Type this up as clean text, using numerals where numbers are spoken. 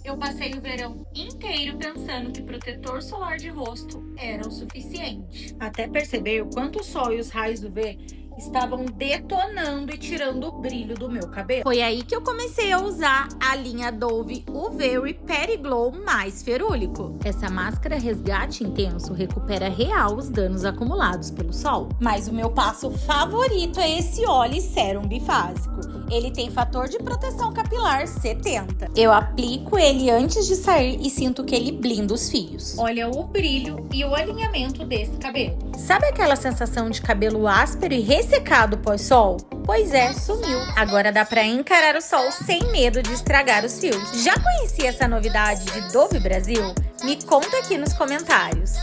Eu passei o verão inteiro pensando que protetor solar de rosto era o suficiente. Até perceber o quanto o sol e os raios UV estavam detonando e tirando o brilho do meu cabelo. Foi aí que eu comecei a usar a linha Dove UV Repair Glow mais ferúlico. Essa máscara resgate intenso recupera real os danos acumulados pelo sol. Mas o meu passo favorito é esse óleo sérum bifásico. Ele tem fator de proteção capilar 70. Eu aplico ele antes de sair e sinto que ele blinda os fios. Olha o brilho e o alinhamento desse cabelo. Sabe aquela sensação de cabelo áspero e ressecado pós-sol? Pois é, sumiu. Agora dá pra encarar o sol sem medo de estragar os fios. Já conhecia essa novidade de Dove Brasil? Me conta aqui nos comentários.